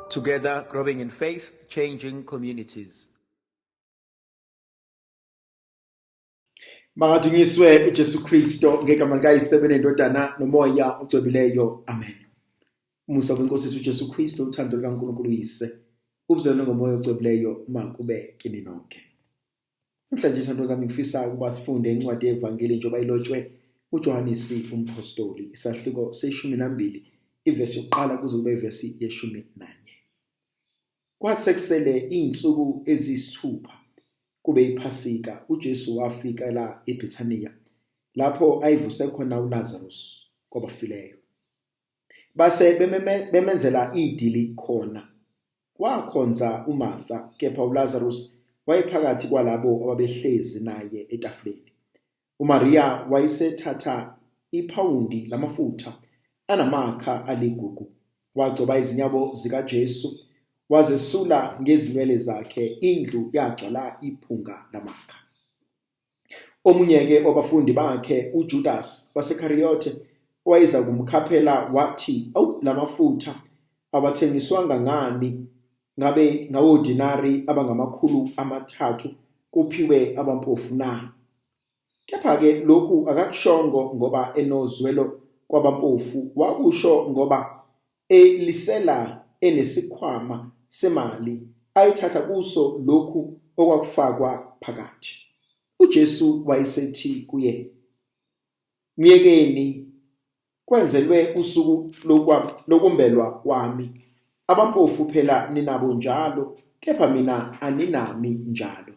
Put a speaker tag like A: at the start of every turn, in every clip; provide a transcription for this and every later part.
A: Together, growing in faith, changing communities.
B: Makadunyiswe uJesu Kristo ngegama likaYisebe nendodana nomoya ogcobileyo. Amen. Umusa weNkosi yethu uJesu Kristo, uthando lukaNkulunkulu uyise, ubuzalwane ngomoya ogcobileyo makube kini nonke. Namhlanje izithando zami ngifisa ukuba sifunde incwadi yevangeli njengoba ilotshwe uJohannes umpostoli, isahluko se-12, ivesi yokuqala kuze kube ivesi ye-11. Kwathi sekusele izinsuku eziyisithupha kube iPhasika, uJesu wafika la eBhethaniya lapho ayivuse khona uLazarus kwabafileyo. Base bemenzela idili khona. Wakhonza uMartha, kepha uLazarus wayephakathi kwalabo ababehlezi naye etafuleni. uMaria wayesethatha iphawundi lamafutha anamakha aligugu, wagcoba izinyawo zikaJesu, wazesula ngezinwele zakhe, indlu yagcwala iphunga lamakha. Omunye-ke wabafundi bakhe, uJudas waseKhariyote, wayeza kumkhaphela wathi, lamafutha awathengiswanga ngani ngabe ngawodinari abangama300 kuphiwe abampofu na? Kepha-ke lokhu akakushongo ngoba enozwelo kwabampofu, wakusho ngoba elisela enesikhwama semali ayithatha kuso lokhu okwakufakwa phakathi. uJesu wayesethi kuye, "Myekeni, kwenzelwe usuku lokumbelwa kwami. Abampofu phela ninabo njalo, kepha mina aninami njalo."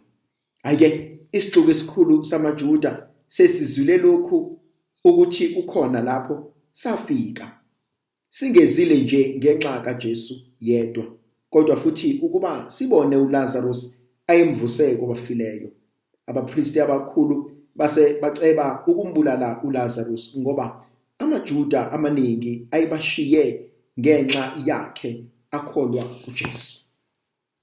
B: Ayike isixuku esikhulu samaJuda sesizwile lokhu ukuthi ukhona lapho, safika. Singezile nje ngenxa kaJesu yedwa, kodwa futhi ukuba sibone uLazarus ayemvuse kwabafileyo. Abapristi abakhulu base baceba ukumbulala uLazarus ngoba amaJuda amaningi ayebashiye ngenxa yakhe akholwa kuJesu.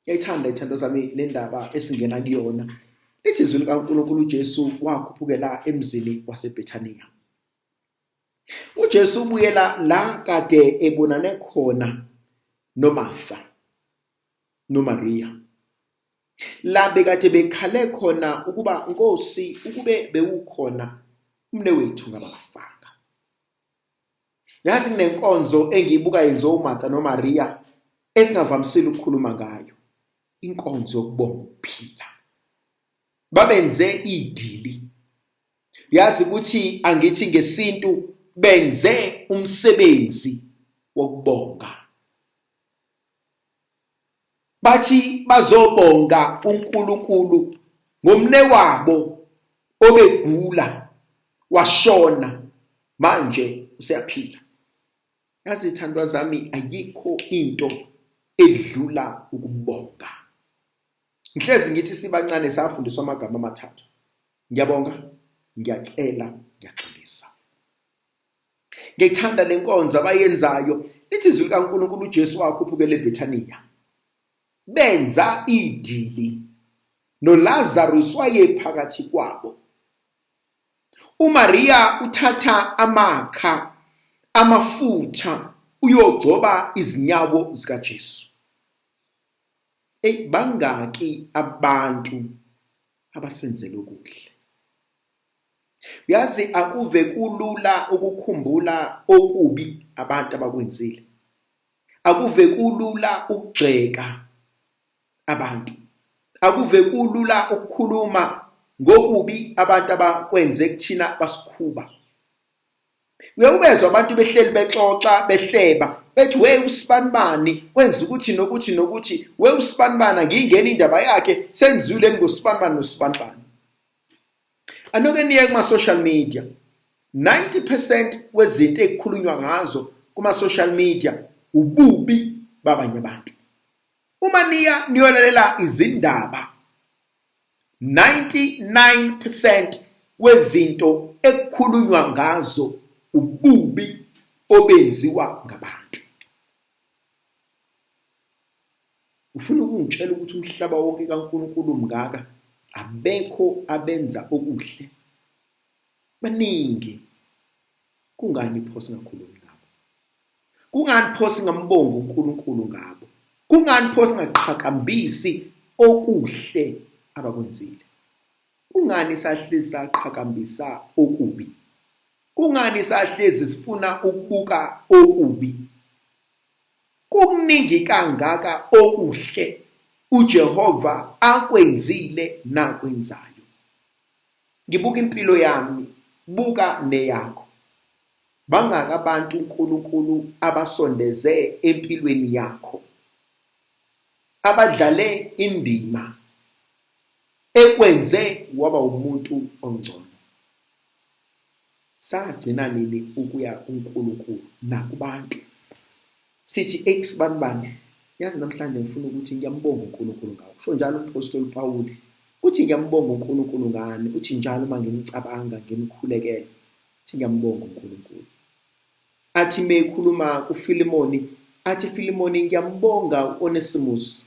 B: Ngiyayithanda ithando zami le ndaba esingena kuyona. Lithi izwi likaNkulunkulu, uJesu wakhuphukela emzini waseBhethaniya. uJesu ubuyela la kade ebonane khona noMartha noMaria, la bekade bekhale khona ukuba, "Nkosi, ukube bewukhona umne wethu ngabafanga." Yazi kunenkonzo engiyibuka yenziwa uMartha noMaria esingavamisile ukukhuluma ngayo, inkonzo yokubonga ukuphila. Babenze idili. Yazi ukuthi angithi ngesintu benze umsebenzi wokubonga. Bathi bazobonga uNkulunkulu ngomne wabo obegula washona, manje useyaphila. Yazi ithandwa zami, ayikho into edlula ukubonga. Ngihlezi ngithi sibancane safundiswa amagama amathathu: ngiyabonga, ngiyacela, ngiyaxolisa. Ngikuthanda lenkonzo abayenzayo. Lithi izwi likaNkulunkulu, uJesu wakhuphukela eBhethaniya. Benza idili, noLazarus wayephakathi kwabo. uMaria uthatha amakha amafutha uyogcoba izinyawo zikaJesu. Bangaki abantu abasenzele okuhle. Uyazi akuve kulula ukukhumbula okubi abantu abakwenzile. Akuve kulula ukugxeka abantu. Akuve kulula ukukhuluma ngokubi abantu abakwenze kuthina basikhuba. Uyakubezwa abantu behleli bexoxa behleba bethi, "We usibanibani wenza ukuthi nokuthi nokuthi, we usibanibani ngingena indaba yakhe senzule ngosibanibani nosibanibani." Anoke niye kuma-social media, 90% wezinto ekukhulunywa ngazo kuma-social media ububi babanye abantu. Uma niyolalela izindaba, 99% wezinto ekukhulunywa ngazo ububi obenziwa ngabantu. Ufuna ukungitshela ukuthi umhlaba wonke kaNkulunkulu mngaka abekho abenza okuhle? Baningi. Kungani pho singakhulumi ngabo? Kungani pho singambonga uNkulunkulu ngabo? Kungani pho singaqhakambisi okuhle abakwenzile? Kungani sahlezi saqhakambisa okubi? Kungani sahlezi sifuna ukubuka okubi? Kuningi kangaka okuhle uJehova akwenzile nakwenzayo. Ngibuka impilo yami, buka neyakho. Bangaka abantu uNkulunkulu abasondeze empilweni yakho, abadlale indima ekwenze waba umuntu ongcono. Sagcina nini ukuya kuNkulunkulu nakubantu sithi ex-banibani? Yazi namhlanje ngifuna ukuthi ngiyambonga uNkulunkulu ngawo. Kusho njalo uMpostoli Pawuli uthi ngiyambonga uNkulunkulu ngani, uthi njalo uma ngimcabanga ngimkhulekela uthi ngiyambonga uNkulunkulu. Athi mekhuluma kuFilimoni, athi Filimoni ngiyambonga uOnesimus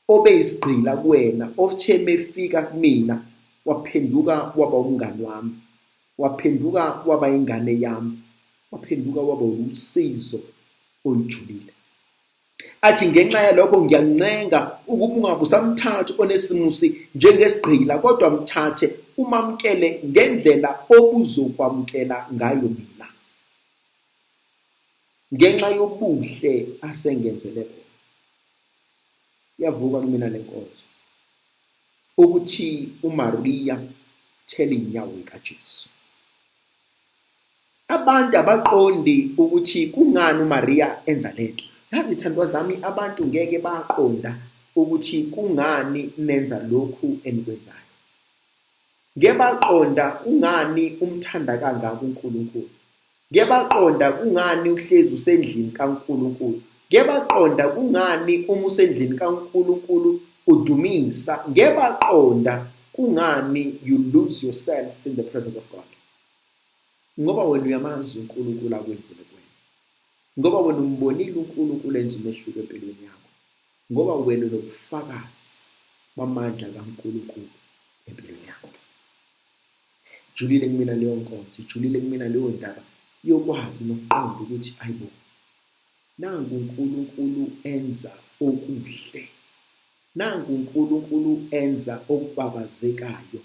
B: obeyisigqila kuwena, othe mefika kumina waphenduka waba umngani wami, waphenduka waba ingane yami, waphenduka waba usizo olujulile. Athi ngenxa yalokho ngiyancenga ukuba ungabusamthatha uOnesimus njengesigqila, kodwa mthathe umamkele ngendlela obuzokwamkela ngayo mina, ngenxa yobuhle asengenzele. Yavuka kumina lenkonzo ukuthi uMaria thele inyawo kaJesu. Abantu abaqondi ukuthi kungani uMaria enza lento. Yazi thandwa zami, abantu ngeke baqonda ukuthi kungani nenza lokhu enikwenzayo. Ngeke baqonda kungani umthanda kangaka uNkulunkulu. Ngeke baqonda kungani uhlezi usendlini kaNkulunkulu. Ngeke baqonda kungani uma usendlini kaNkulunkulu udumisa. Ngeke baqonda kungani you lose yourself in the presence of God. Ngoba wena uyamazi uNkulunkulu akwenzile kuwena. Ngoba wena umbonile uNkulunkulu enza umehluko empilweni yakho. Ngoba wena unobufakazi bamandla kaNkulunkulu empilweni yakho. Julile kumina leyo nkonzo, julile kumina leyo ndaba yokwazi nokuqonda ukuthi ayibo, nangu uNkulunkulu enza okuhle, nangu uNkulunkulu enza okubabazekayo,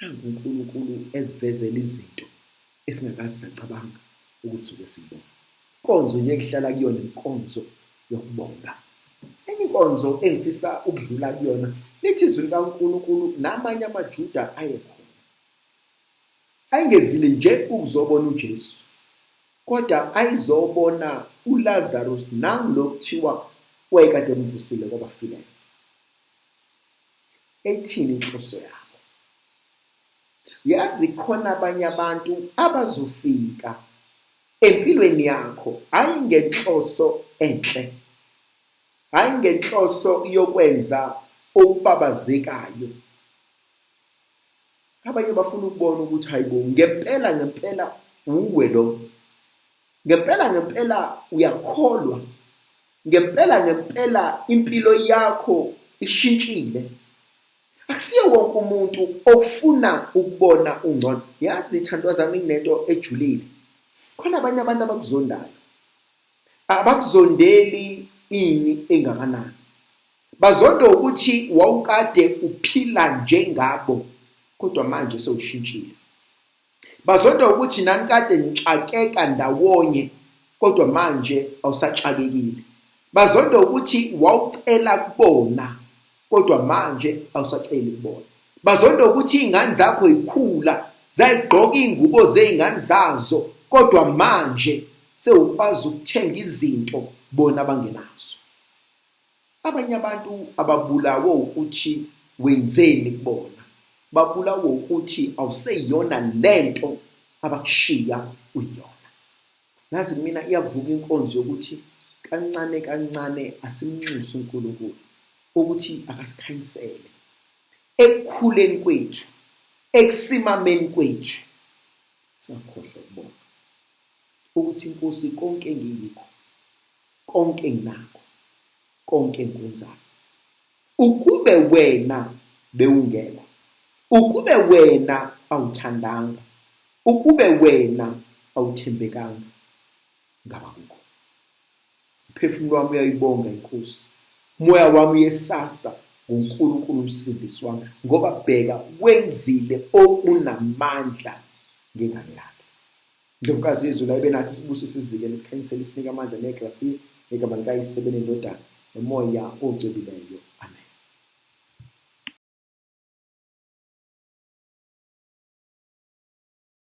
B: nangu uNkulunkulu ezivezela izinto esingakazi sacabanga ukuthi suke sibone. Inkonzo nje kuhlala kuyona inkonzo yokubonga. Enye inkonzo engifisa ukudlula kuyona lithi izwi likaNkulunkulu namanye amaJuda ayekhona. Ayingezile nje ukuzobona uJesu, kodwa ayizobona uLazarus nangu kuthiwa wayekade emvusile kwabafileyo. Ethini inhloso yabo? Yazi khona abanye abantu abazofika empilweni yakho hayi ngenhloso enhle, hayi ngenhloso yokwenza okubabazekayo. Abanye bafuna ukubona ukuthi hayibo, ngempela uwe lo, ngempela uyakholwa, ngempela impilo yakho ishintshile. Akusiyo wonke umuntu ofuna ukubona ungcono. Yazi thandwa zami, kunento ejulile. Khona abanye abantu abakuzondayo, abakuzondeli ini engakanani. Bazonda ukuthi wawukade uphila njengabo kodwa manje sewushintshile. Bazonda ukuthi nani kade nixakeka ndawonye kodwa manje awusaxakekile. Bazonda ukuthi wawucela kubona kodwa manje awusaceli kubona. Bazonda ukuthi izingane zakho ikhula zayigqoka ingubo zeingane zazo kodwa manje sewukwazi ukuthenga izinto bona abangenazo. Abanye abantu ababulawo ukuthi wenzeni kubona, babulawo ukuthi awuseyiyona lento abakushiya uyona. Yazi mina iyavuka inkonzo yokuthi kancane asimnxuse uNkulunkulu ukuthi akasikhanyisele ekukhuleni kwethu, ekusimameni kwethu. Singakhohlwa ukubonga ukuthi Nkosi, konke engiyikho, konke enginakho, konke engikwenzayo, ukube wena bewungela, ukube wena awuthandanga, ukube wena awuthembekanga, ngaba kukho. Umphefumulo wami uyayibonga iNkosi Moya wami yesasa nguNkulunkulu umsindisi wami, ngoba bheka wenzile okunamandla ngengane yakhe. Ndlovukazi yezulu ayibenathi sibuso sizivikele, sikhanyisele, sinike amandla negrasi, igama likaYise sebenendodana nomoya ogcobileyo.